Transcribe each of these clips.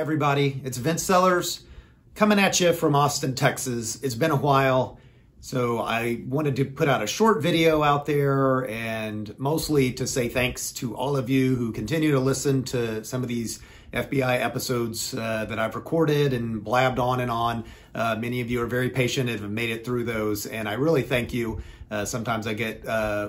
everybody? It's Vince Sellers coming at you from Austin, Texas. It's been a while, so I wanted to put out a short video out there and mostly to say thanks to all of you who continue to listen to some of these FBI episodes that I've recorded and blabbed on and on. Many of you are very patient and have made it through those, and I really thank you. Sometimes I get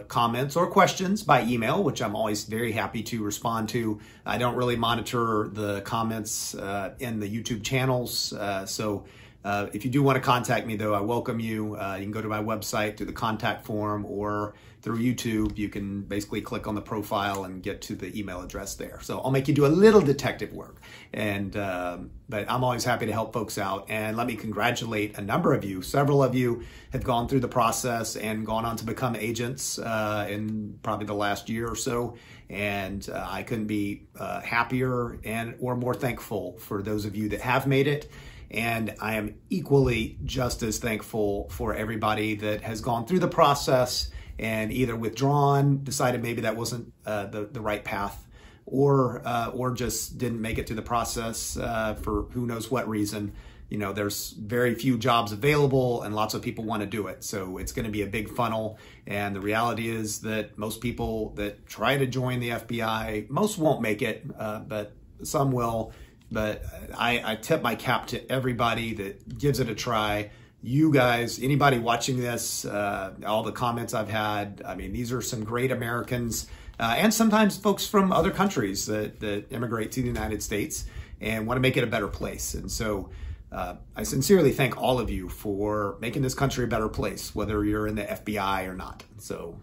comments or questions by email, which I'm always very happy to respond to. I don't really monitor the comments in the YouTube channels, so if you do want to contact me, though, I welcome you. You can go to my website, to the contact form, or through YouTube. You can basically click on the profile and get to the email address there. So I'll make you do a little detective work. And but I'm always happy to help folks out. And let me congratulate a number of you. Several of you have gone through the process and gone on to become agents in probably the last year or so. And I couldn't be happier or more thankful for those of you that have made it. And I am equally just as thankful for everybody that has gone through the process and either withdrawn, decided maybe that wasn't the right path, or just didn't make it to the process for who knows what reason. You know, there's very few jobs available and lots of people want to do it. So it's going to be a big funnel. And the reality is that most people that try to join the FBI, most won't make it, but some will. But I tip my cap to everybody that gives it a try. You guys, anybody watching this, all the comments I've had, I mean, these are some great Americans and sometimes folks from other countries that immigrate to the United States and want to make it a better place. And so I sincerely thank all of you for making this country a better place, whether you're in the FBI or not. So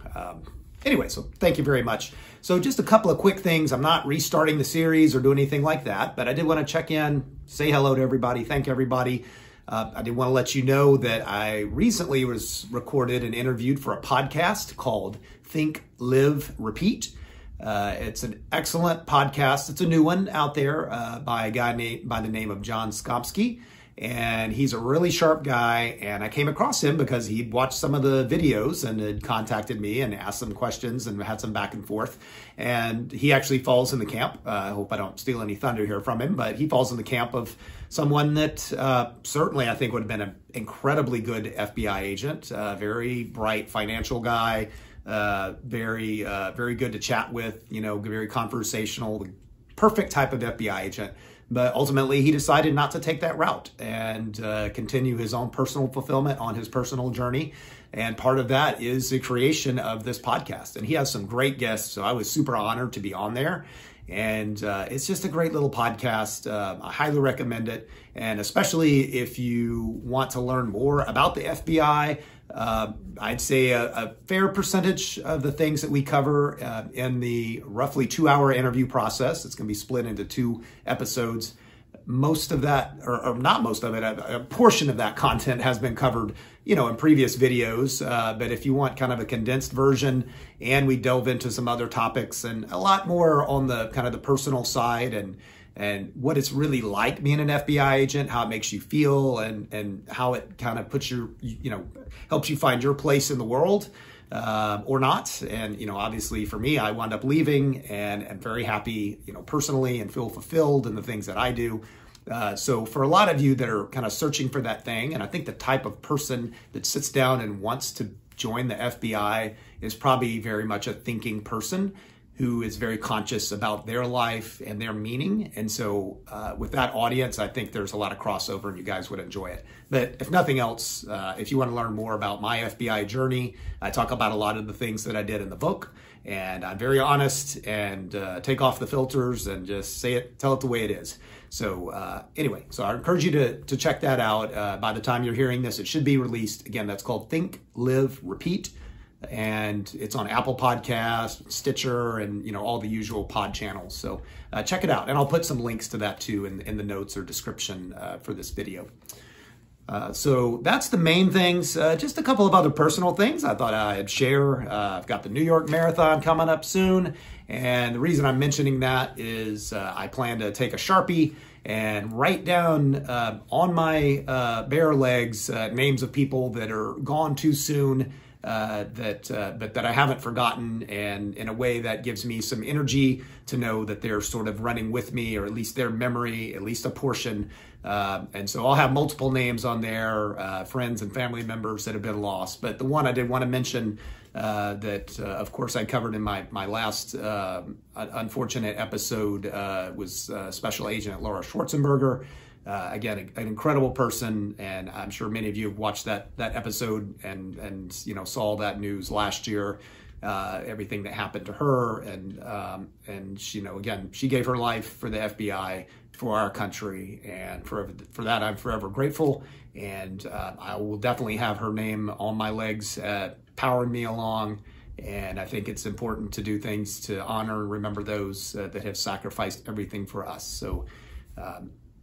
anyway, so thank you very much. So just a couple of quick things. I'm not restarting the series or doing anything like that, but I did want to check in, say hello to everybody, thank everybody. I did want to let you know that I recently was recorded and interviewed for a podcast called Think, Live, Repeat. It's an excellent podcast. It's a new one out there by a guy by the name of John Skomsky. And he's a really sharp guy, and I came across him because he'd watched some of the videos and had contacted me and asked some questions and had some back and forth. And he actually falls in the camp. I hope I don't steal any thunder here from him, but he falls in the camp of someone that certainly I think would have been an incredibly good FBI agent, very bright financial guy, very good to chat with, you know, very conversational, perfect type of FBI agent. But ultimately, he decided not to take that route and continue his own personal fulfillment on his personal journey. And part of that is the creation of this podcast. And he has some great guests, so I was super honored to be on there. And it's just a great little podcast. I highly recommend it. And especially if you want to learn more about the FBI, I'd say a fair percentage of the things that we cover in the roughly 2-hour interview process, it's going to be split into 2 episodes. Most of that, or not most of it, a portion of that content has been covered, you know, in previous videos. But if you want kind of a condensed version, and we delve into some other topics and a lot more on the kind of the personal side and what it's really like being an FBI agent, how it makes you feel, and how it kind of puts helps you find your place in the world or not. And, you know, obviously for me, I wound up leaving and am very happy, you know, personally, and feel fulfilled in the things that I do. So for a lot of you that are kind of searching for that thing, and I think the type of person that sits down and wants to join the FBI is probably very much a thinking person who is very conscious about their life and their meaning. And so with that audience, I think there's a lot of crossover and you guys would enjoy it. But if nothing else, if you want to learn more about my FBI journey, I talk about a lot of the things that I did in the book. And I'm very honest and take off the filters and just say it, tell it the way it is. So anyway, so I encourage you to check that out. By the time you're hearing this, it should be released. Again, that's called Think, Live, Repeat. And it's on Apple Podcasts, Stitcher, and, you know, all the usual pod channels. So check it out. And I'll put some links to that too in the notes or description for this video. So that's the main things. Just a couple of other personal things I thought I'd share. I've got the New York Marathon coming up soon. And the reason I'm mentioning that is I plan to take a Sharpie and write down on my bare legs names of people that are gone too soon that I haven't forgotten, and in a way that gives me some energy to know that they're sort of running with me, or at least their memory, at least a portion. And so I'll have multiple names on there, friends and family members that have been lost. But the one I did want to mention that, of course, I covered in my last unfortunate episode was Special Agent Laura Schwarzenberger. Again, an incredible person, and I'm sure many of you have watched that episode and saw that news last year, everything that happened to her, and again, she gave her life for the FBI, for our country, and for that I'm forever grateful. And I will definitely have her name on my legs, powering me along. And I think it's important to do things to honor and remember those that have sacrificed everything for us. So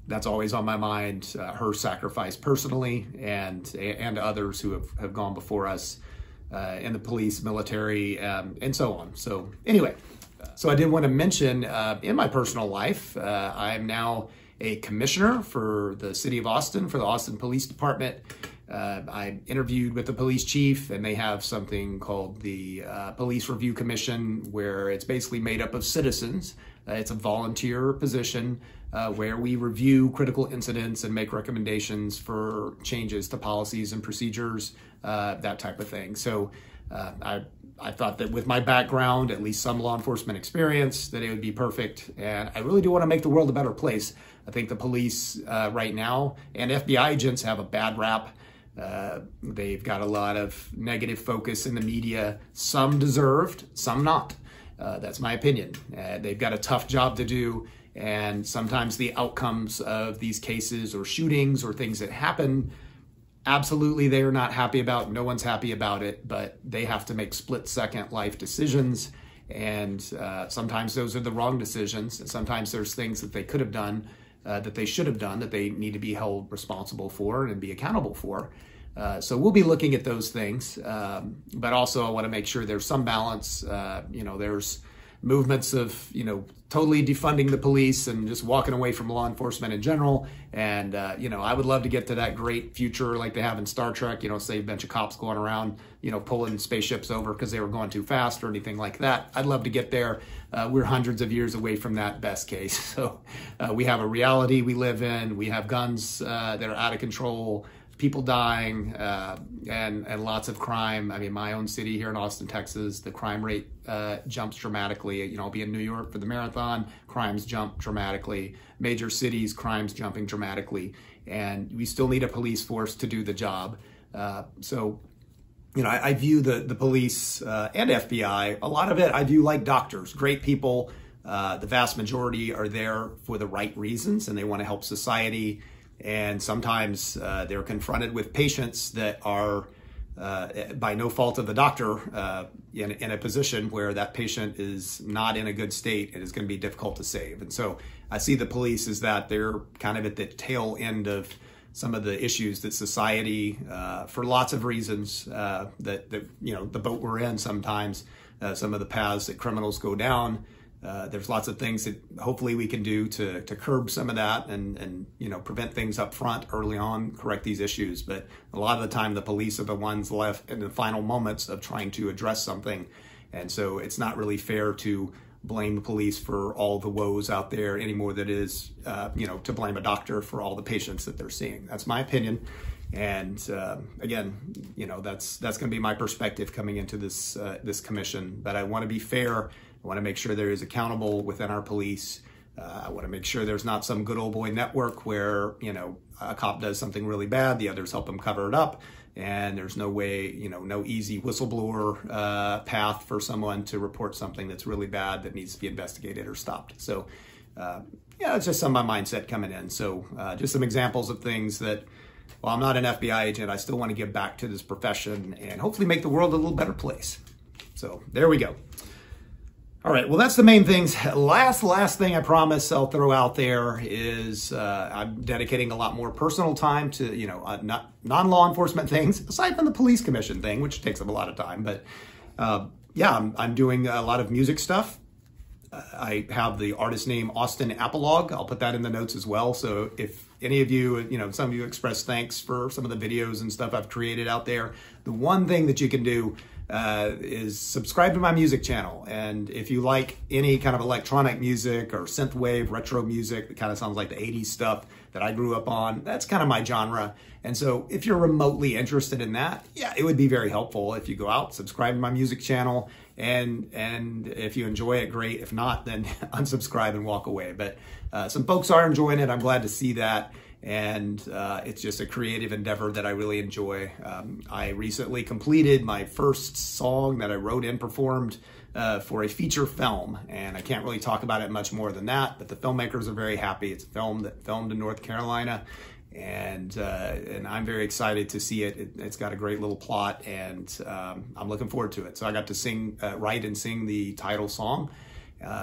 that's always on my mind, her sacrifice personally, and others who have gone before us in the police, military, and so on. So anyway, so I did want to mention in my personal life, I am now a commissioner for the city of Austin, for the Austin Police Department. I interviewed with the police chief, and they have something called the Police Review Commission, where it's basically made up of citizens. It's a volunteer position where we review critical incidents and make recommendations for changes to policies and procedures, that type of thing. So I thought that with my background, at least some law enforcement experience, that it would be perfect. And I really do want to make the world a better place. I think the police right now and FBI agents have a bad rap. They've got a lot of negative focus in the media, some deserved, some not. That's my opinion. They've got a tough job to do, and sometimes the outcomes of these cases or shootings or things that happen, absolutely they are not happy about. No one's happy about it, but they have to make split-second life decisions, and sometimes those are the wrong decisions, and sometimes there's things that they could have done, that they should have done, that they need to be held responsible for and be accountable for. So we'll be looking at those things, but also I want to make sure there's some balance. There's movements of, totally defunding the police and just walking away from law enforcement in general. And, I would love to get to that great future like they have in Star Trek, say a bunch of cops going around, pulling spaceships over because they were going too fast or anything like that. I'd love to get there. We're hundreds of years away from that best case. So we have a reality we live in. We have guns that are out of control, people dying, and lots of crime. I mean, my own city here in Austin, Texas, the crime rate jumps dramatically. I'll be in New York for the marathon, crimes jump dramatically. Major cities, crimes jumping dramatically. And we still need a police force to do the job. I view the police and FBI, a lot of it I view like doctors, great people. The vast majority are there for the right reasons, and they want to help society. And sometimes they're confronted with patients that are, by no fault of the doctor, in a position where that patient is not in a good state and is going to be difficult to save. And so I see the police as that they're kind of at the tail end of some of the issues that society, for lots of reasons, that the boat we're in sometimes, some of the paths that criminals go down. There's lots of things that hopefully we can do to curb some of that and prevent things up front early on, correct these issues. But a lot of the time the police are the ones left in the final moments of trying to address something. And so it's not really fair to blame the police for all the woes out there any more than it is, to blame a doctor for all the patients that they're seeing. That's my opinion. And again, that's going to be my perspective coming into this commission. But I want to be fair. I want to make sure there is accountable within our police. I want to make sure there's not some good old boy network where, a cop does something really bad, the others help him cover it up. And there's no way, no easy whistleblower path for someone to report something that's really bad that needs to be investigated or stopped. So, it's just some of my mindset coming in. So just some examples of things that, while I'm not an FBI agent, I still want to give back to this profession and hopefully make the world a little better place. So there we go. All right, well, that's the main things. Last thing I promise I'll throw out there is I'm dedicating a lot more personal time to, non-law enforcement things, aside from the police commission thing, which takes up a lot of time. But I'm doing a lot of music stuff. I have the artist name Austin Apolog. I'll put that in the notes as well. So if any of you, some of you express thanks for some of the videos and stuff I've created out there, the one thing that you can do is subscribe to my music channel. And if you like any kind of electronic music or synthwave, retro music that kind of sounds like the 80s stuff that I grew up on, that's kind of my genre. And so if you're remotely interested in that, yeah, it would be very helpful if you go out, subscribe to my music channel, and if you enjoy it, great. If not, then unsubscribe and walk away. But some folks are enjoying it. I'm glad to see that. And it's just a creative endeavor that I really enjoy. I recently completed my first song that I wrote and performed for a feature film, and I can't really talk about it much more than that, but the filmmakers are very happy. It's a film that filmed in North Carolina, and I'm very excited to see it. It's got a great little plot, and I'm looking forward to it. So I got to write and sing the title song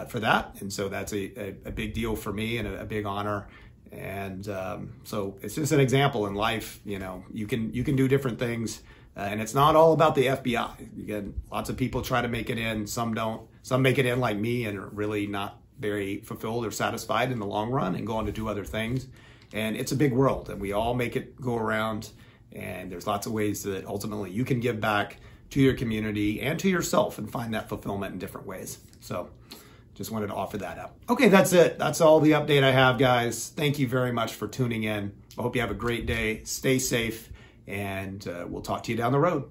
for that, and so that's a big deal for me and a big honor. And so it's just an example in life. You can do different things, and it's not all about the FBI. Again, lots of people try to make it in, some don't. Some make it in like me and are really not very fulfilled or satisfied in the long run and go on to do other things. And it's a big world, and we all make it go around, and there's lots of ways that ultimately you can give back to your community and to yourself and find that fulfillment in different ways. So just wanted to offer that up. Okay, that's it. That's all the update I have, guys. Thank you very much for tuning in. I hope you have a great day. Stay safe, and we'll talk to you down the road.